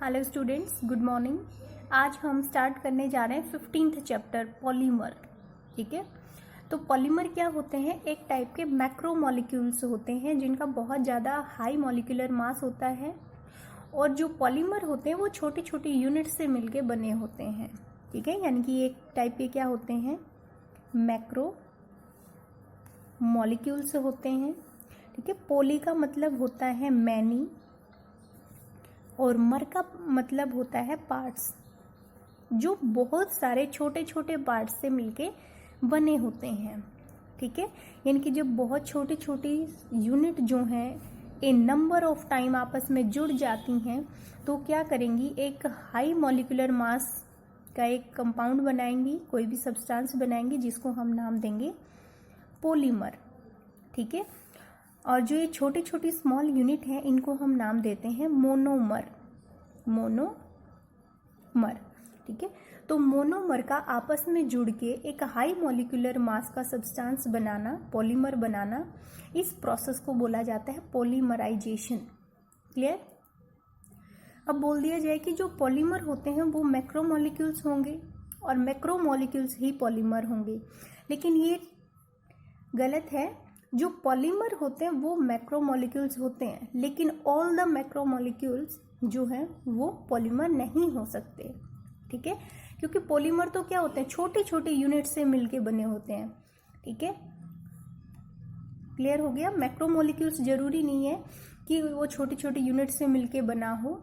Hello students, good morning. आज हम start करने जा रहे हैं 15th चैप्टर पॉलीमर। ठीक है, तो पॉलीमर क्या होते हैं? एक टाइप के मैक्रो मॉलिक्यूल्स होते हैं जिनका बहुत ज़्यादा हाई मॉलिक्यूलर मास होता है, और जो पॉलीमर होते हैं वो छोटी छोटी यूनिट से मिलके बने होते हैं। ठीक है, यानी कि एक टाइप के क्या होते हैं? मैक्रो मॉलिक्यूल्स होते हैं। ठीक है, पोली का मतलब होता है मैनी और मर का मतलब होता है पार्ट्स, जो बहुत सारे छोटे छोटे पार्ट्स से मिलके बने होते हैं। ठीक है, यानी कि जब बहुत छोटी छोटी यूनिट जो हैं ए नंबर ऑफ टाइम आपस में जुड़ जाती हैं तो क्या करेंगी? एक हाई मॉलिक्यूलर मास का एक कंपाउंड बनाएंगी, कोई भी सब्सटेंस बनाएंगी जिसको हम नाम देंगे पॉलीमर। ठीक है, और जो ये छोटी छोटी स्मॉल यूनिट हैं इनको हम नाम देते हैं मोनोमर। मोनोमर। ठीक है, तो मोनोमर का आपस में जुड़ के एक हाई मॉलिक्यूलर मास का सब्सटेंस बनाना, पॉलीमर बनाना, इस प्रोसेस को बोला जाता है पॉलीमराइजेशन। क्लियर? अब बोल दिया जाए कि जो पॉलीमर होते हैं वो मैक्रोमोलिक्यूल्स होंगे और मैक्रोमोलिक्यूल्स ही पॉलीमर होंगे, लेकिन ये गलत है। जो पॉलीमर होते हैं वो मैक्रोमोलिक्यूल्स होते हैं, लेकिन ऑल द मैक्रोमोलिक्यूल्स जो हैं वो पॉलीमर नहीं हो सकते। ठीक है, क्योंकि पॉलीमर तो क्या होते हैं? छोटी छोटी यूनिट से मिलके बने होते हैं। ठीक है, क्लियर हो गया? मैक्रोमोलिक्यूल्स जरूरी नहीं है कि वो छोटी छोटी यूनिट से मिलके बना हो,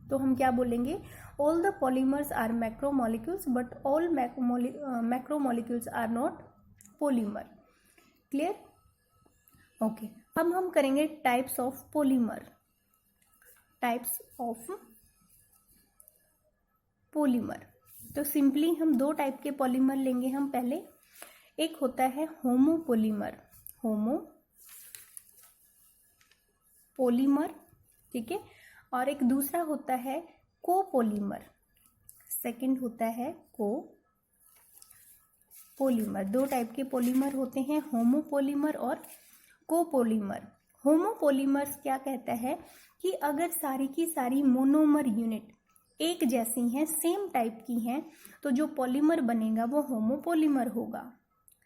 तो हम क्या बोलेंगे? All the polymers are macromolecules but all macromolecules are not polymer. Clear? Okay, अब हम करेंगे types of polymer. Types of polymer, तो सिंपली हम दो टाइप के पॉलीमर लेंगे हम पहले। एक होता है होमोपॉलीमर, होमोपॉलीमर। ठीक है, और एक दूसरा होता है कोपॉलीमर। सेकंड होता है कोपॉलीमर। दो टाइप के पॉलीमर होते हैं, होमोपॉलीमर और कोपॉलीमर। होमोपॉलीमर्स क्या कहता है कि अगर सारी की सारी मोनोमर यूनिट एक जैसी हैं, सेम टाइप की हैं, तो जो पॉलीमर बनेगा वो होमोपॉलीमर होगा।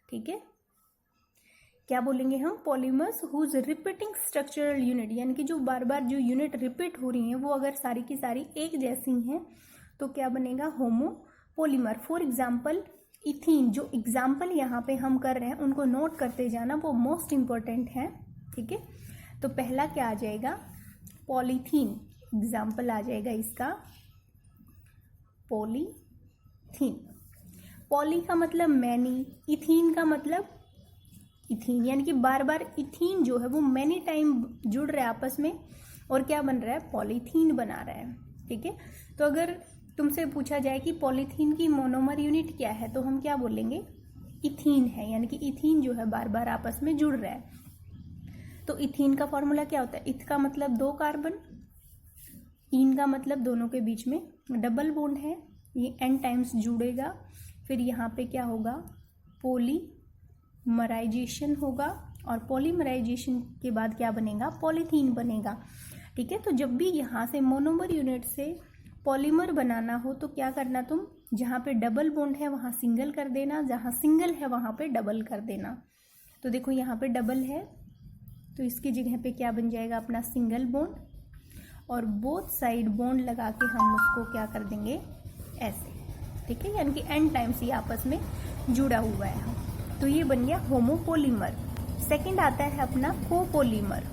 ठीक है, क्या बोलेंगे हम? Polymers whose repeating structural unit, यानी कि जो बार बार जो यूनिट रिपीट हो रही हैं वो अगर सारी की सारी एक जैसी हैं तो क्या बनेगा? होमोपॉलीमर। फॉर एग्जाम्पल इथीन, जो एग्जाम्पल यहाँ पे हम कर रहे हैं उनको नोट करते जाना, वो मोस्ट इंपॉर्टेंट है। ठीक है, तो पहला क्या आ जाएगा? पॉलीथीन। एग्जाम्पल आ जाएगा इसका पॉलीथीन। पॉली का मतलब मैनी, इथीन का मतलब इथीन, यानी कि बार बार इथीन जो है वो मैनी टाइम जुड़ रहा है आपस में और क्या बन रहा है? पॉलीथीन बना रहा है। ठीक है, तो अगर तुमसे पूछा जाए कि पॉलीथीन की मोनोमर यूनिट क्या है तो हम क्या बोलेंगे? इथीन है, यानी कि इथीन जो है बार बार आपस में जुड़ रहा है। तो इथीन का फॉर्मूला क्या होता है? इथ का मतलब दो कार्बन, इन का मतलब दोनों के बीच में डबल बॉन्ड है, ये n टाइम्स जुड़ेगा, फिर यहाँ पे क्या होगा? पॉलीमराइजेशन होगा, और पॉलीमराइजेशन के बाद क्या बनेगा? पॉलीथीन बनेगा। ठीक है, तो जब भी यहाँ से मोनोमर यूनिट से पॉलीमर बनाना हो तो क्या करना? तुम जहाँ पे डबल बॉन्ड है वहाँ सिंगल कर देना, जहाँ सिंगल है वहाँ पे डबल कर देना। तो देखो यहाँ पे डबल है तो इसकी जगह पे क्या बन जाएगा? अपना सिंगल बॉन्ड, और बोथ साइड बॉन्ड लगा के हम उसको क्या कर देंगे? ऐसे। ठीक है, यानी कि n टाइम्स ये आपस में जुड़ा हुआ है, तो ये बन गया होमोपॉलीमर। सेकंड आता है अपना कोपॉलीमर।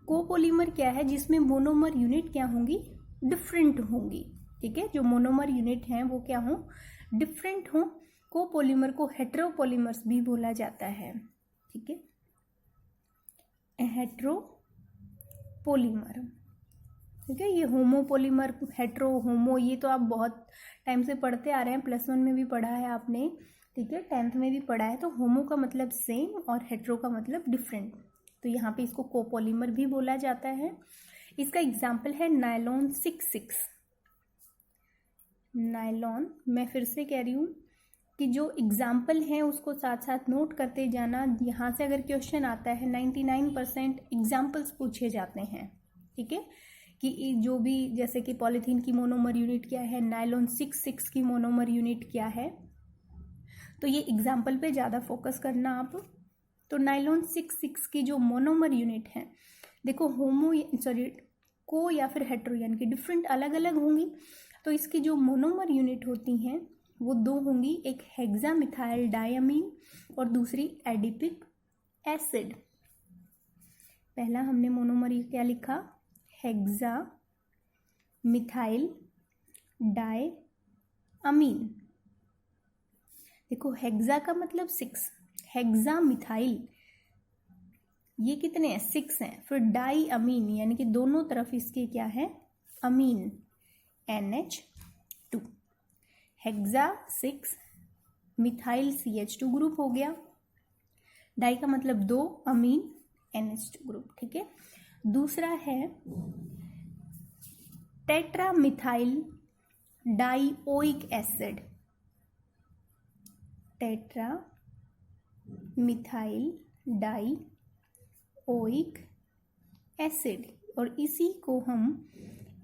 कोपॉलीमर क्या है? जिसमें मोनोमर यूनिट क्या होंगी? डिफरेंट होंगी। ठीक है, जो मोनोमर यूनिट हैं वो क्या हो? डिफरेंट हो। कोपॉलीमर को हेटेरोपॉलीमर्स भी बोला जाता है। ठीक है, हेटेरोपॉलीमर। ठीक है, ये होमोपॉलीमर, हेटेरो, होमो, ये तो आप बहुत टाइम से पढ़ते आ रहे हैं, +1 में भी पढ़ा है आपने। ठीक है, 10th में भी पढ़ा है। तो होमो का मतलब सेम और हेटेरो का मतलब डिफरेंट, तो यहाँ पे इसको कोपॉलीमर भी बोला जाता है। इसका एग्जाम्पल है नायलॉन 66। नायलॉन, मैं फिर से कह रही हूँ कि जो एग्जाम्पल हैं उसको साथ साथ नोट करते जाना। यहाँ से अगर क्वेश्चन आता है 99% एग्जाम्पल्स पूछे जाते हैं। ठीक है, कि जो भी जैसे कि पॉलीथीन की मोनोमर यूनिट क्या है, नायलॉन 6 की मोनोमर यूनिट क्या है। तो ये एग्जाम्पल पे ज़्यादा फोकस करना आप। तो नायलॉन 6 की जो मोनोमर यूनिट है, देखो को या फिर हेट्रो यानी कि डिफरेंट अलग अलग होंगी। तो इसकी जो मोनोमर यूनिट होती हैं वो दो होंगी, एक हेक्सामिथाइल डायमीन और दूसरी एडिपिक एसिड। पहला हमने मोनोमर क्या लिखा, हेक्सामिथाइल डायमीन। देखो हेक्सा का मतलब 6, हेक्सामिथाइल ये कितने हैं, 6 हैं। फिर डाई अमीन यानी कि दोनों तरफ इसके क्या है, अमीन, NH2। Hexa 6, methyl CH2 group हो गया। डाई का मतलब 2, अमीन NH2 ग्रुप, ठीक है। दूसरा है टेट्रामिथाइल डाइओइक एसिड, टेट्रामिथाइल डाइओइक एसिड, और इसी को हम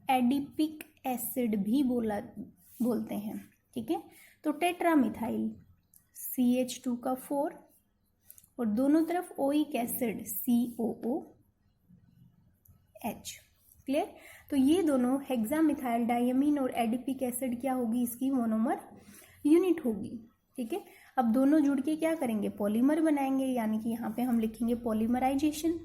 एडिपिक एसिड भी बोलते हैं, ठीक है। तो टेट्रामिथाइल CH2 का 4 और दोनों तरफ ओइक एसिड COOH, क्लियर। तो ये दोनों हेक्सामिथाइल डायमीन और एडिपिक एसिड क्या होगी, इसकी मोनोमर यूनिट होगी, ठीक है। अब दोनों जुड़ के क्या करेंगे, पॉलीमर बनाएंगे, यानी कि यहाँ पे हम लिखेंगे पॉलीमराइजेशन।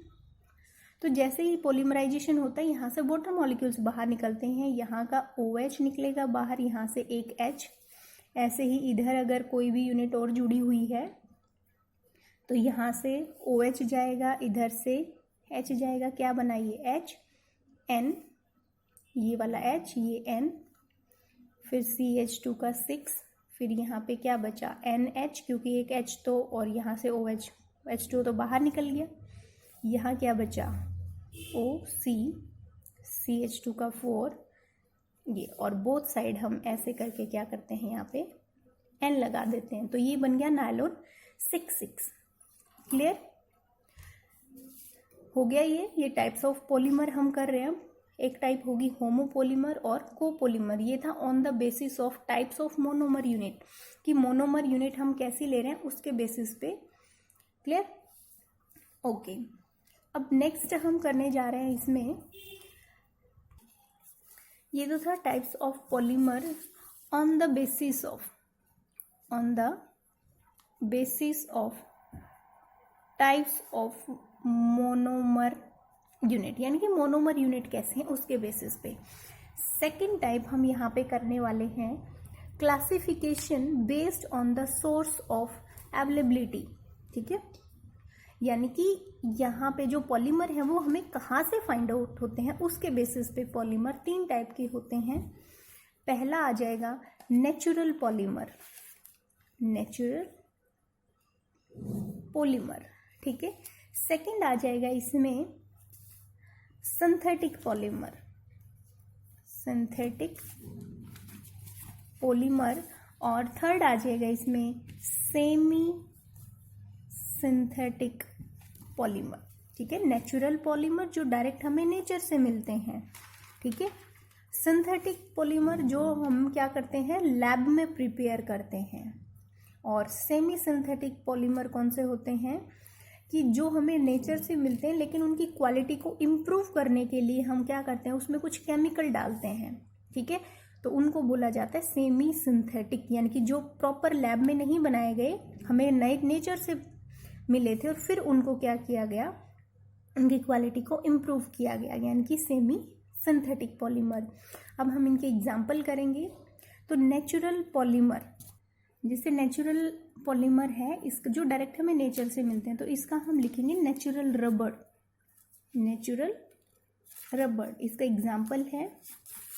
तो जैसे ही पॉलीमराइजेशन होता है यहाँ से वाटर मॉलिक्यूल्स बाहर निकलते हैं, यहाँ का OH निकलेगा बाहर, यहाँ से एक H। ऐसे ही इधर अगर कोई भी यूनिट और जुड़ी हुई है तो यहाँ से OH जाएगा, इधर से H जाएगा, क्या बना ये HN, ये वाला H, ये N, फिर CH2 का 6, फिर यहाँ पे क्या बचा NH, क्योंकि एक H तो, और यहाँ से OH, H2 तो बाहर निकल गया। यहाँ क्या बचा OC, CH2 का 4, ये, और बोथ साइड हम ऐसे करके क्या करते हैं, यहाँ पे N लगा देते हैं। तो ये बन गया नायलॉन 6। क्लियर हो गया। ये टाइप्स ऑफ पॉलीमर हम कर रहे हैं। एक टाइप होगी होमोपॉलीमर और कोपॉलीमर। ये था on the basis of types of monomer unit, कि मोनोमर यूनिट हम कैसी ले रहे हैं उसके बेसिस पे। Clear, okay. अब नेक्स्ट हम करने जा रहे हैं इसमें, ये तो था types of polymer on the basis of types of monomer unit, यानी कि मोनोमर यूनिट कैसे हैं उसके बेसिस पे। सेकेंड टाइप हम यहाँ पे करने वाले हैं classification based on the source of availability, ठीक है। यानी कि यहाँ पे जो पॉलीमर है वो हमें कहाँ से फाइंड आउट होते हैं उसके बेसिस पे पॉलीमर 3 टाइप के होते हैं। पहला आ जाएगा नेचुरल पॉलीमर, ठीक है। सेकंड आ जाएगा इसमें सिंथेटिक पॉलीमर, और थर्ड आ जाएगा इसमें सेमी सिंथेटिक पॉलीमर, ठीक है। नेचुरल पॉलीमर जो डायरेक्ट हमें नेचर से मिलते हैं, ठीक है। सिंथेटिक पॉलीमर जो हम क्या करते हैं, लैब में प्रिपेयर करते हैं। और सेमी सिंथेटिक पॉलीमर कौन से होते हैं, कि जो हमें नेचर से मिलते हैं लेकिन उनकी क्वालिटी को इम्प्रूव करने के लिए हम क्या करते हैं, उसमें कुछ केमिकल डालते हैं, ठीक है। तो उनको बोला जाता है सेमी सिंथेटिक, यानी कि जो प्रॉपर लैब में नहीं बनाए गए, हमें नए नेचर से मिले थे और फिर उनको क्या किया गया, उनकी क्वालिटी को इम्प्रूव किया गया, यानी कि सेमी सिंथेटिक पॉलीमर। अब हम इनके एग्जाम्पल करेंगे। तो नेचुरल पॉलीमर, जिससे नेचुरल पॉलीमर है इसका जो डायरेक्ट हमें नेचर से मिलते हैं, तो इसका हम लिखेंगे नेचुरल रबड़, इसका एग्जाम्पल है,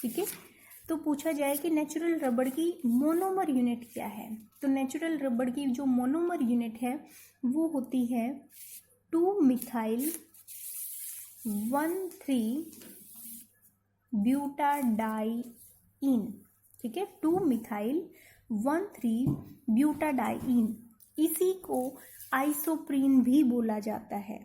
ठीक है। तो पूछा जाए कि नेचुरल रबड़ की मोनोमर यूनिट क्या है, तो नेचुरल रबड़ की जो मोनोमर यूनिट है वो होती है 2-मिथाइल 1,3-ब्यूटाडाइईन, ठीक है। 2-मिथाइल 1,3-ब्यूटाडाइईन, इसी को आइसोप्रीन भी बोला जाता है,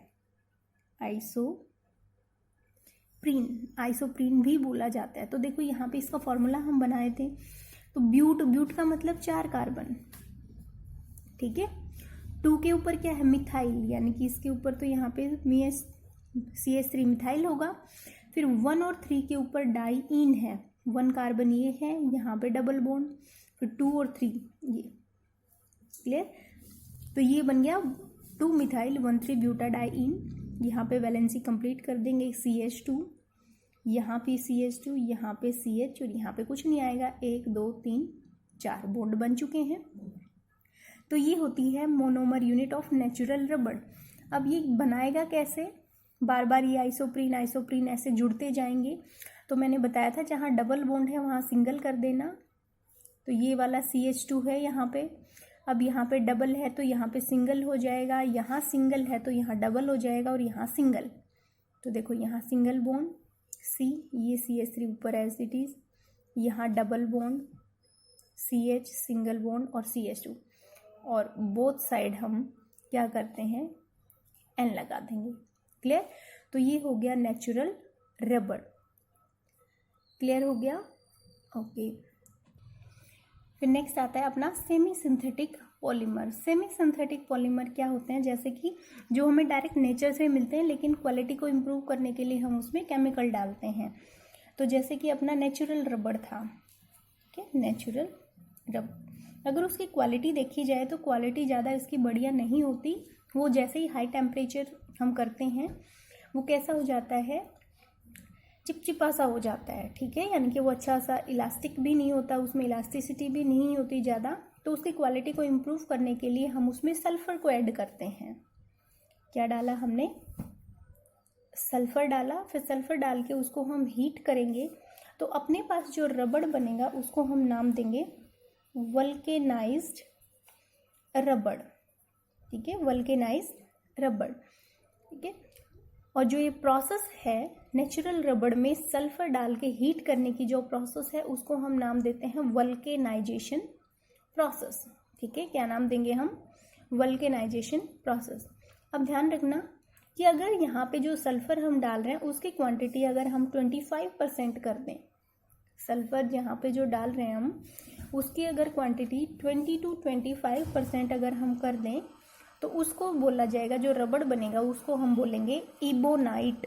आइसोप्रीन भी बोला जाता है। तो देखो यहाँ पे इसका फॉर्मूला हम बनाए थे, तो ब्यूट का मतलब 4 कार्बन, ठीक है। 2 के ऊपर क्या है, मिथाइल, यानी कि इसके ऊपर तो यहाँ पे CH3 मिथाइल होगा। फिर 1 और 3 के ऊपर डाईइन है, 1 कार्बन ये है, यहाँ पे डबल बॉन्ड, फिर 2 और 3 ये, क्लियर। तो ये बन गया 2 मिथाइल 1,3 ब्यूटाडाईइन। यहाँ पे वैलेंसी कंप्लीट कर देंगे, CH2, यहाँ पे CH2, यहाँ पे CH, और यहाँ पे कुछ नहीं आएगा, 1 2 3 4 बॉन्ड बन चुके हैं। तो ये होती है मोनोमर यूनिट ऑफ नेचुरल रबड़। अब ये बनाएगा कैसे, बार बार ये आइसोप्रीन ऐसे जुड़ते जाएंगे। तो मैंने बताया था जहाँ डबल बॉन्ड है वहाँ सिंगल कर देना। तो ये वाला CH2 है यहाँ पे, अब यहाँ पे डबल है तो यहाँ पे सिंगल हो जाएगा, यहाँ सिंगल है तो यहाँ डबल हो जाएगा, और यहाँ सिंगल। तो देखो यहाँ सिंगल बॉन्ड C, ये CH3 ऊपर एज इट इज, यहाँ double bond CH, single bond और CH2, और बोथ साइड हम क्या करते हैं, N लगा देंगे, क्लियर। तो ये हो गया नेचुरल रबड़, क्लियर हो गया, ओके। फिर नेक्स्ट आता है अपना semi synthetic polymer. Semi synthetic polymer क्या होते हैं, जैसे कि जो हमें डायरेक्ट नेचर से मिलते हैं, लेकिन क्वालिटी को इम्प्रूव करने के लिए हम उसमें केमिकल डालते हैं। तो जैसे कि अपना नेचुरल रबड़ था, ठीक है, नेचुरल रबड़, अगर उसकी क्वालिटी देखी जाए तो क्वालिटी ज़्यादा इसकी बढ़िया नहीं होती। वो जैसे ही हाई टेम्परेचर हम करते हैं वो कैसा हो जाता है, चिपचिपा सा हो जाता है, ठीक है, यानी कि वो अच्छा सा इलास्टिक भी नहीं होता, उसमें इलास्टिसिटी भी नहीं होती ज़्यादा। तो उसकी क्वालिटी को इम्प्रूव करने के लिए हम उसमें सल्फ़र को ऐड करते हैं। क्या डाला हमने, सल्फ़र डाला। फिर सल्फ़र डाल के उसको हम हीट करेंगे, तो अपने पास जो रबड़ बनेगा उसको हम नाम देंगे वल्केनाइज्ड रबड़, ठीक है, वल्केनाइज्ड रबड़, ठीक है। और जो ये प्रोसेस है नेचुरल रबड़ में सल्फर डाल के हीट करने की जो प्रोसेस है उसको हम नाम देते हैं वल्केनाइजेशन प्रोसेस, ठीक है। क्या नाम देंगे हम, वल्केनाइजेशन प्रोसेस। अब ध्यान रखना कि अगर यहाँ पे जो सल्फर हम डाल रहे हैं उसकी क्वांटिटी अगर हम 25% कर दें, सल्फर यहाँ पे जो डाल रहे हैं हम उसकी अगर क्वांटिटी 20 to 25% अगर हम कर दें, तो उसको बोला जाएगा, जो रबड़ बनेगा उसको हम बोलेंगे इबोनाइट,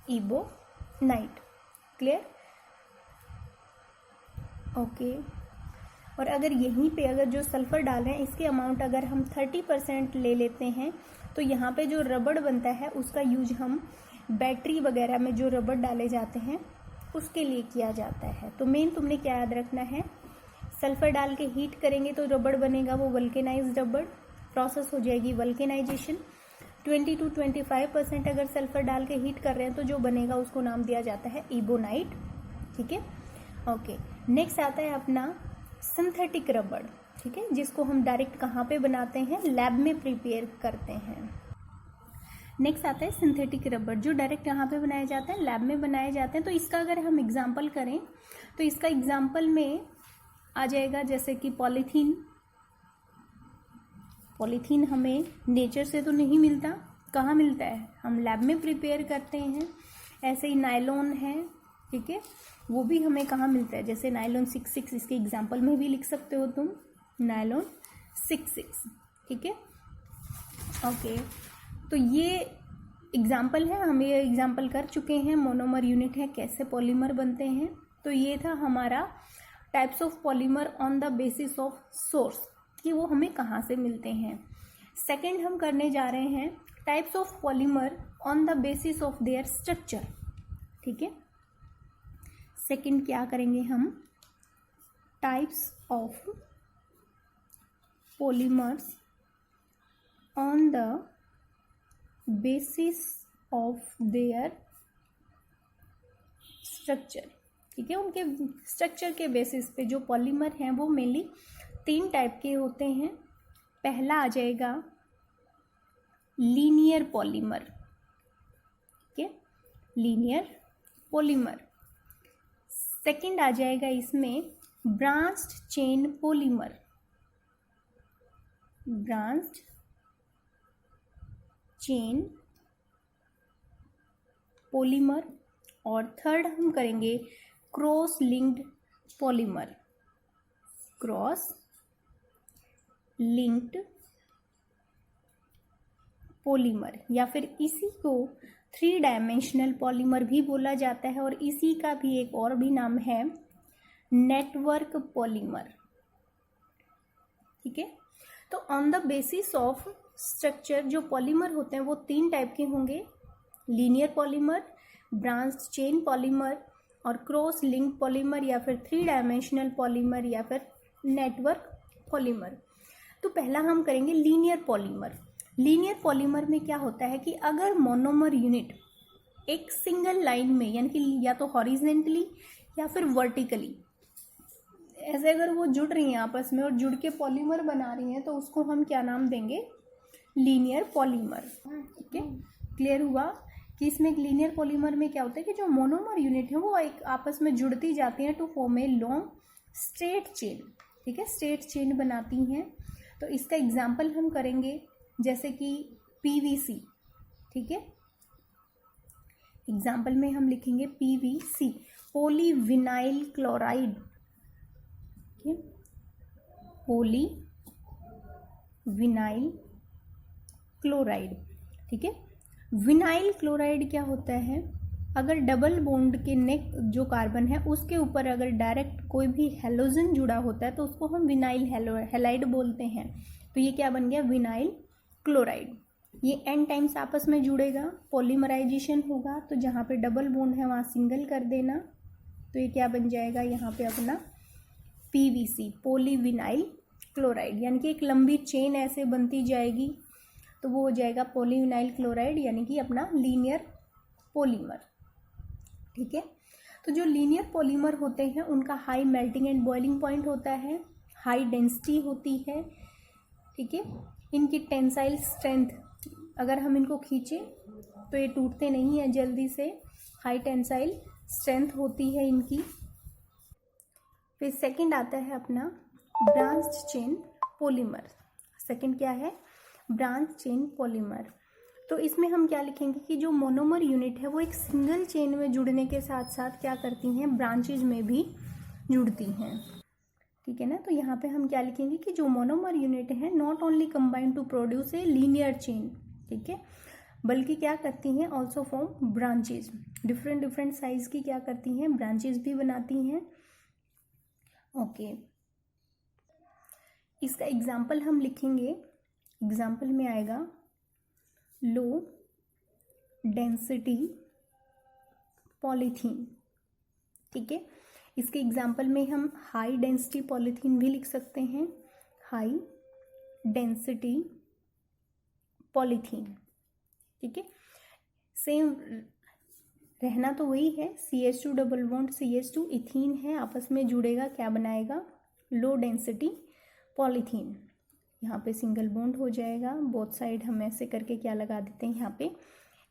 इबोनाइट, क्लियर, ओके। और अगर यहीं पे अगर जो सल्फर डाल रहे हैं इसके अमाउंट अगर हम 30% ले लेते हैं, तो यहाँ पे जो रबड़ बनता है उसका यूज हम बैटरी वगैरह में जो रबड़ डाले जाते हैं उसके लिए किया जाता है। तो मेन तुमने क्या याद रखना है, सल्फर डाल के हीट करेंगे तो रबड़ बनेगा वो वल्केनाइज्ड रबड़, प्रोसेस हो जाएगी वल्केनाइजेशन। 20 to 25% अगर सल्फर डाल के हीट कर रहे हैं तो जो बनेगा उसको नाम दिया जाता है इबोनाइट, ठीक है, ओके। नेक्स्ट आता है अपना सिंथेटिक रबड़, ठीक है, जिसको हम डायरेक्ट कहाँ पे बनाते हैं, लैब में प्रिपेयर करते हैं। नेक्स्ट आता है सिंथेटिक रबड़, जो डायरेक्ट कहाँ पे बनाए जाते हैं, लैब में बनाए जाते हैं। तो इसका अगर हम एग्जांपल करें तो इसका एग्जांपल में आ जाएगा जैसे कि पॉलीथीन। पॉलीथीन हमें नेचर से तो नहीं मिलता, कहाँ मिलता है, हम लैब में प्रिपेयर करते हैं। ऐसे ही नायलॉन है, ठीक है, वो भी हमें कहाँ मिलता है, जैसे नायलॉन 66 इसके एग्जांपल में भी लिख सकते हो तुम, नायलॉन 66, ठीक है, ओके। तो ये एग्जाम्पल है, हम ये एग्जाम्पल कर चुके हैं, मोनोमर यूनिट है, कैसे पॉलीमर बनते हैं। तो ये था हमारा types of polymer on the basis of source, कि वो हमें कहाँ से मिलते हैं। सेकंड हम करने जा रहे हैं types of polymer on the basis of their structure, ठीक है। सेकंड क्या करेंगे हम, types of polymers on the basis of their structure, ठीक है। उनके स्ट्रक्चर के बेसिस पे जो पॉलीमर हैं वो मेनली 3 टाइप के होते हैं। पहला आ जाएगा लीनियर पॉलीमर, ठीक है, लीनियर पॉलीमर। सेकंड आ जाएगा इसमें branched chain polymer, branched chain polymer, और थर्ड हम करेंगे cross linked polymer, cross linked polymer, या फिर इसी को 3 डायमेंशनल पॉलीमर भी बोला जाता है, और इसी का भी एक और भी नाम है नेटवर्क पॉलीमर। ठीक है, तो on the basis of structure जो पॉलीमर होते हैं वो 3 टाइप के होंगे, linear polymer, branch chain polymer, और क्रॉस लिंक पॉलीमर, या फिर 3 डायमेंशनल पॉलीमर, या फिर नेटवर्क पॉलीमर। तो पहला हम करेंगे लीनियर पॉलीमर। लीनियर पॉलीमर में क्या होता है कि अगर मोनोमर यूनिट एक सिंगल लाइन में, यानी कि या तो हॉरिजेंटली या फिर वर्टिकली ऐसे अगर वो जुड़ रही हैं आपस में और जुड़ के पॉलीमर बना रही हैं, तो उसको हम क्या नाम देंगे, लीनियर पॉलीमर। ठीक है, क्लियर हुआ कि इसमें लीनियर पॉलीमर में क्या होता है कि जो मोनोमर यूनिट है वो एक आपस में जुड़ती जाती हैं to form a long straight chain. ठीक है, स्ट्रेट चेन बनाती हैं। तो इसका एग्जाम्पल हम करेंगे जैसे कि पीवीसी। ठीक है, एग्जाम्पल में हम लिखेंगे PVC, polyvinyl chloride. Polyvinyl chloride. ठीक है, विनाइल क्लोराइड क्या होता है, अगर डबल बॉन्ड के नेक जो कार्बन है उसके ऊपर अगर डायरेक्ट कोई भी हेलोजन जुड़ा होता है तो उसको हम विनाइल हैलाइड बोलते हैं। तो ये क्या बन गया, विनाइल क्लोराइड। ये एन टाइम्स आपस में जुड़ेगा, पॉलीमराइजेशन होगा, तो जहाँ पे डबल बॉन्ड है वहाँ सिंगल कर देना, तो ये क्या बन जाएगा यहाँ पे अपना पीवीसी, पॉलीविनाइल क्लोराइड, यानी कि एक लंबी चेन ऐसे बनती जाएगी, तो वो हो जाएगा पॉलीविनाइल क्लोराइड, यानी कि अपना लीनियर पॉलीमर। ठीक है, तो जो लीनियर पॉलीमर होते हैं उनका high melting and boiling point होता है, हाई डेंसिटी होती है। ठीक है, इनकी टेंसाइल स्ट्रेंथ, अगर हम इनको खींचें तो ये टूटते नहीं हैं जल्दी से, हाई टेंसाइल स्ट्रेंथ होती है इनकी। फिर सेकंड आता है अपना ब्रांच चेन पॉलीमर। सेकंड क्या है, ब्रांच चेन पॉलीमर। तो इसमें हम क्या लिखेंगे कि जो मोनोमर यूनिट है वो एक सिंगल चेन में जुड़ने के साथ साथ क्या करती हैं, ब्रांचेज में भी जुड़ती हैं। ठीक है ना, तो यहाँ पे हम क्या लिखेंगे कि जो मोनोमर यूनिट है not only combine to produce a linear chain, ठीक है, बल्कि क्या करती हैं, also form branches, different different size की क्या करती हैं, ब्रांचेज भी बनाती हैं। ओके, इसका एग्जाम्पल हम लिखेंगे, एग्जाम्पल में आएगा लो डेंसिटी पॉलीथीन। ठीक है, इसके एग्जाम्पल में हम हाई डेंसिटी पॉलीथीन भी लिख सकते हैं, हाई डेंसिटी पॉलीथीन। ठीक है, सेम रहना तो वही है, CH2 double bond CH2 ethene है, आपस में जुड़ेगा, क्या बनाएगा, लो डेंसिटी पॉलीथीन। यहाँ पे सिंगल बॉन्ड हो जाएगा, बोथ साइड हम ऐसे करके क्या लगा देते हैं, यहाँ पे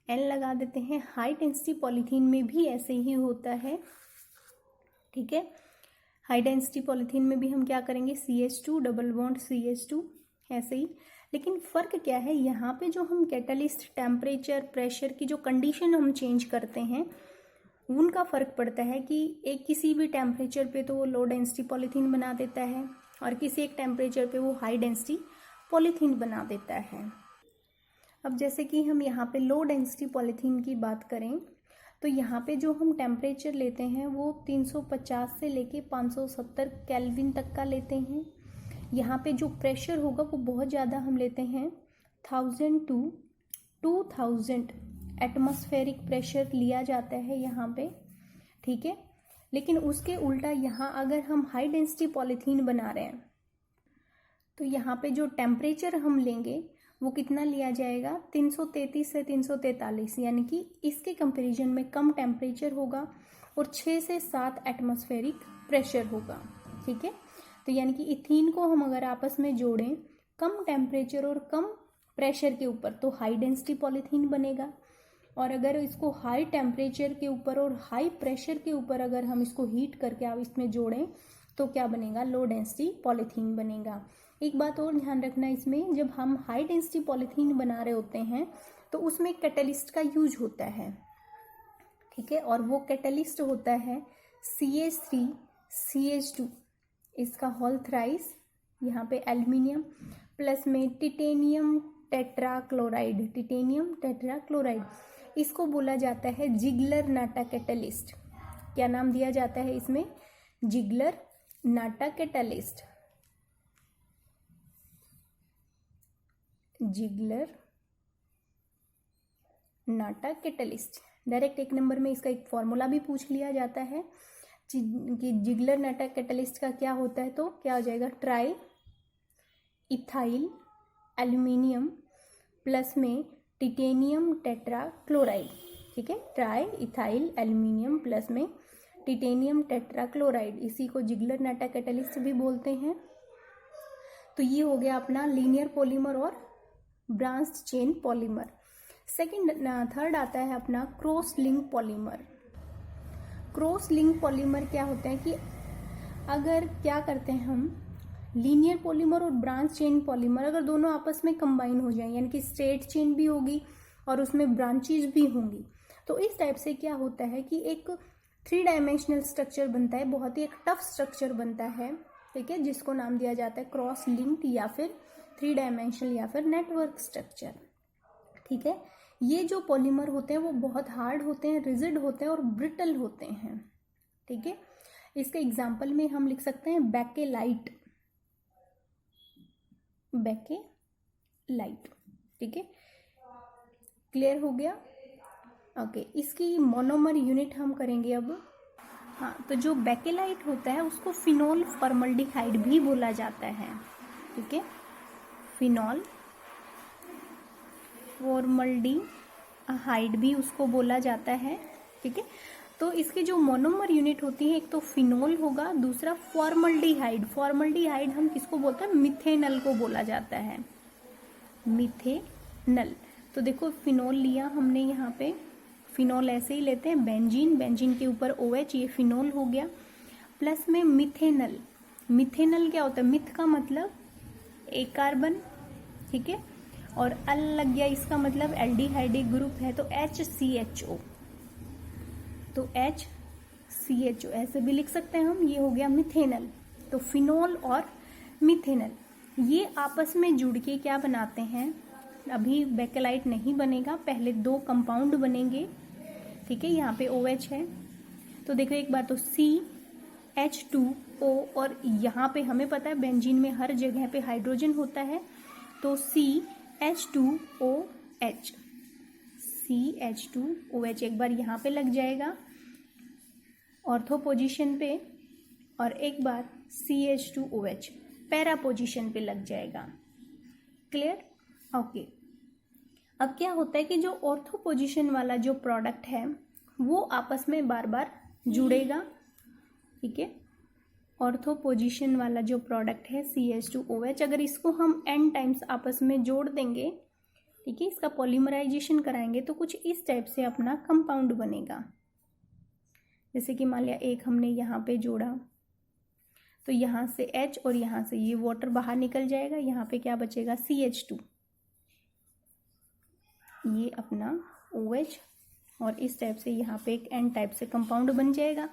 N लगा देते हैं। हाई डेंसिटी पॉलीथीन में भी ऐसे ही होता है। ठीक है, हाई डेंसिटी पॉलीथीन में भी हम क्या करेंगे, CH2 डबल बॉन्ड CH2 ऐसे ही। लेकिन फ़र्क क्या है, यहाँ पे जो हम कैटलिस्ट टेम्परेचर प्रेशर की जो कंडीशन हम चेंज करते हैं उनका फ़र्क पड़ता है कि एक किसी भी टेम्परेचर पे तो वो लो डेंसिटी पॉलीथीन बना देता है और किसी एक टेम्परेचर पे वो हाई डेंसिटी पॉलीथीन बना देता है। अब जैसे कि हम यहाँ पे लो डेंसिटी पॉलीथीन की बात करें तो यहाँ पे जो हम टेम्परेचर लेते हैं वो 350 से लेके 570 केल्विन तक का लेते हैं। यहाँ पे जो प्रेशर होगा वो बहुत ज़्यादा हम लेते हैं, 1000 to 2000 एटमॉस्फेरिक प्रेशर लिया जाता है यहाँ पे। ठीक है, लेकिन उसके उल्टा यहाँ अगर हम हाई डेंसिटी पॉलीथीन बना रहे हैं तो यहाँ पे जो टेम्परेचर हम लेंगे वो कितना लिया जाएगा, 333 से 343, यानी कि इसके कंपैरिजन में कम टेम्परेचर होगा और 6 से 7 एटमॉस्फेरिक प्रेशर होगा। ठीक है, तो यानी कि इथीन को हम अगर आपस में जोड़ें कम टेम्परेचर और कम प्रेशर के ऊपर तो हाई डेंसिटी पॉलीथीन बनेगा, और अगर इसको हाई टेम्परेचर के ऊपर और हाई प्रेशर के ऊपर अगर हम इसको हीट करके आप इसमें जोड़ें तो क्या बनेगा, लो डेंसिटी पॉलीथीन बनेगा। एक बात और ध्यान रखना इसमें, जब हम हाई डेंसिटी पॉलीथीन बना रहे होते हैं तो उसमें कैटलिस्ट का यूज होता है। ठीक है। और वो कैटलिस्ट होता है CH3CH2, इसका होल थ्राइस, यहाँ पे एल्यूमिनियम प्लस में टिटेनियम टेट्राक्लोराइड, टिटेनियम टेट्राक्लोराइड, इसको बोला जाता है जिगलर नाटा कैटलिस्ट। क्या नाम दिया जाता है इसमें? जिगलर नाटा कैटलिस्ट, जिगलर नाटा कैटलिस्ट। डायरेक्ट 1 नंबर में इसका एक फॉर्मूला भी पूछ लिया जाता है कि जिगलर नाटा कैटलिस्ट का क्या होता है, तो क्या हो जाएगा? ट्राई इथाइल एल्यूमिनियम प्लस में टिटेनियम टेट्राक्लोराइड, ठीक है। ट्राई इथाइल एल्यूमिनियम प्लस में टिटेनियम टेट्राक्लोराइड, इसी को जिगलर नाटा कैटलिस्ट भी बोलते हैं। तो ये हो गया अपना लीनियर पॉलीमर और ब्रांच्ड चेन पॉलीमर। थर्ड आता है अपना cross link polymer. Cross link polymer क्या होता है कि अगर क्या करते हैं हम, लीनियर पॉलीमर और ब्रांच चेन पॉलीमर अगर दोनों आपस में कंबाइन हो जाए, यानी कि स्ट्रेट चेन भी होगी और उसमें ब्रांचेज भी होंगी, तो इस टाइप से क्या होता है कि एक 3 डायमेंशनल स्ट्रक्चर बनता है, बहुत ही एक टफ स्ट्रक्चर बनता है, ठीक है, जिसको नाम दिया जाता है क्रॉस लिंक्ड या फिर 3 डायमेंशनल या फिर नेटवर्क स्ट्रक्चर, ठीक है। ये जो पॉलीमर होते हैं वो बहुत हार्ड होते हैं, रिजिड होते हैं और ब्रिटल होते हैं, ठीक है। इसके एग्जाम्पल में हम लिख सकते हैं बेकेलाइट, बेकेलाइट, ठीक है। क्लियर हो गया? ओके, इसकी मोनोमर यूनिट हम करेंगे अब। हाँ, तो जो बेकेलाइट होता है उसको फिनोल फॉर्मल्डिहाइड भी बोला जाता है, ठीक है। फिनोल फॉर्मल्डिहाइड भी उसको बोला जाता है, ठीक है। तो इसकी जो मोनोमर यूनिट होती है, एक तो फिनोल होगा, दूसरा फॉर्मल्डिहाइड। फॉर्मल्डिहाइड हम किसको बोलते हैं? मिथेनल को बोला जाता है, मिथेनल। तो देखो फिनोल लिया हमने, यहाँ पे फिनोल ऐसे ही लेते हैं, बेंजीन, बेंजीन के ऊपर OH, ये फिनोल हो गया, प्लस में मिथेनल। मिथेनल क्या होता है? मिथ का मतलब एक कार्बन, ठीक है, और अल लग गया, इसका मतलब एल्डिहाइड ग्रुप है, तो HCHO, तो HCHO ऐसे भी लिख सकते हैं हम, ये हो गया मिथेनल। तो फिनोल और मिथेनल ये आपस में जुड़ के क्या बनाते हैं? अभी बेकेलाइट नहीं बनेगा, पहले 2 कंपाउंड बनेंगे, ठीक है। यहाँ पे OH है, तो देखो एक बार तो CH2O, और यहाँ पे हमें पता है बेंजीन में हर जगह पे हाइड्रोजन होता है, तो CH2OH, CH2OH एक बार यहाँ पे लग जाएगा ऑर्थो पोजीशन पे, और एक बार CH2OH पैरा पोजीशन पे लग जाएगा। क्लियर? ओके। अब क्या होता है कि जो ऑर्थो पोजीशन वाला जो प्रोडक्ट है वो आपस में बार बार जुड़ेगा, ठीक है। ऑर्थो पोजीशन वाला जो प्रोडक्ट है CH2OH, अगर इसको हम n टाइम्स आपस में जोड़ देंगे, ठीक है, इसका पॉलीमराइजेशन कराएंगे, तो कुछ इस टाइप से अपना कंपाउंड बनेगा। जैसे कि मान लिया एक हमने यहाँ पे जोड़ा, तो यहाँ से H और यहाँ से ये वाटर बाहर निकल जाएगा, यहाँ पे क्या बचेगा? CH2, ये अपना OH, और इस टाइप से यहाँ पे एक N टाइप से कंपाउंड बन जाएगा।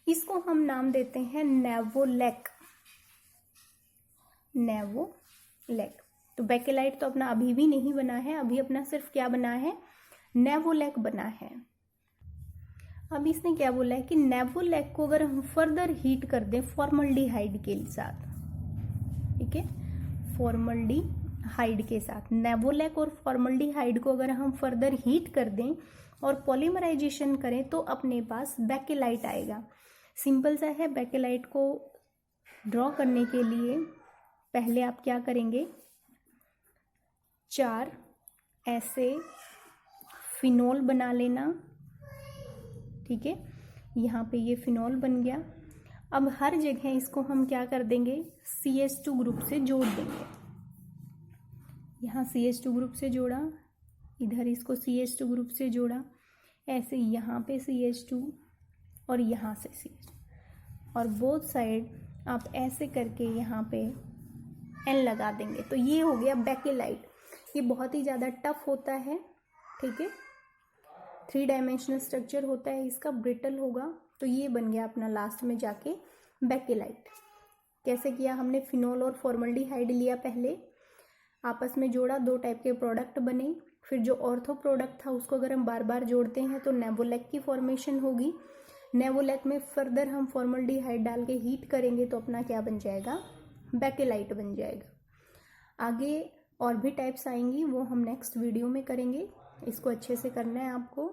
इसको हम नाम देते हैं नेवोलेक, नेवोलेक। तो बेकेलाइट तो अपना अभी भी नहीं बना है, अभी अपना सिर्फ क्या बना है? नेवोलेक बना है। अब इसने क्या बोला है कि नेवोलेक को अगर हम फर्दर हीट कर दें फॉर्मल्डिहाइड के साथ, ठीक है, फॉर्मल्डिहाइड के साथ, नेवोलेक और फॉर्मल्डिहाइड को अगर हम फर्दर हीट कर दें और पॉलीमराइजेशन करें, तो अपने पास बेकेलाइट आएगा। सिंपल सा है। बेकेलाइट को ड्रॉ करने के लिए पहले आप क्या करेंगे? 4 ऐसे फिनोल बना लेना, ठीक है। यहाँ पे ये फिनोल बन गया। अब हर जगह इसको हम क्या कर देंगे? CH2 ग्रुप से जोड़ देंगे। यहाँ CH2 ग्रुप से जोड़ा, इधर इसको CH2 ग्रुप से जोड़ा, ऐसे यहाँ पे CH2 और यहाँ से CH2, और बोथ साइड आप ऐसे करके यहाँ पे N लगा देंगे, तो ये हो गया बेकेलाइट। ये बहुत ही ज़्यादा टफ होता है, ठीक है। 3 डायमेंशनल स्ट्रक्चर होता है इसका, ब्रिटल होगा। तो ये बन गया अपना लास्ट में जाके बेकेलाइट। कैसे किया हमने, फिनोल और फॉर्मल्डिहाइड लिया पहले, आपस में जोड़ा, 2 टाइप के प्रोडक्ट बने। फिर जो ऑर्थो प्रोडक्ट था उसको अगर हम बार बार जोड़ते हैं तो नेबुलेक की फॉर्मेशन होगी। नेबुलेक में फर्दर हम फॉर्मल्डिहाइड डाल के हीट करेंगे तो अपना क्या बन जाएगा, बेकेलाइट बन जाएगा। आगे और भी टाइप्स आएंगी, वो हम नेक्स्ट वीडियो में करेंगे। इसको अच्छे से करना है आपको।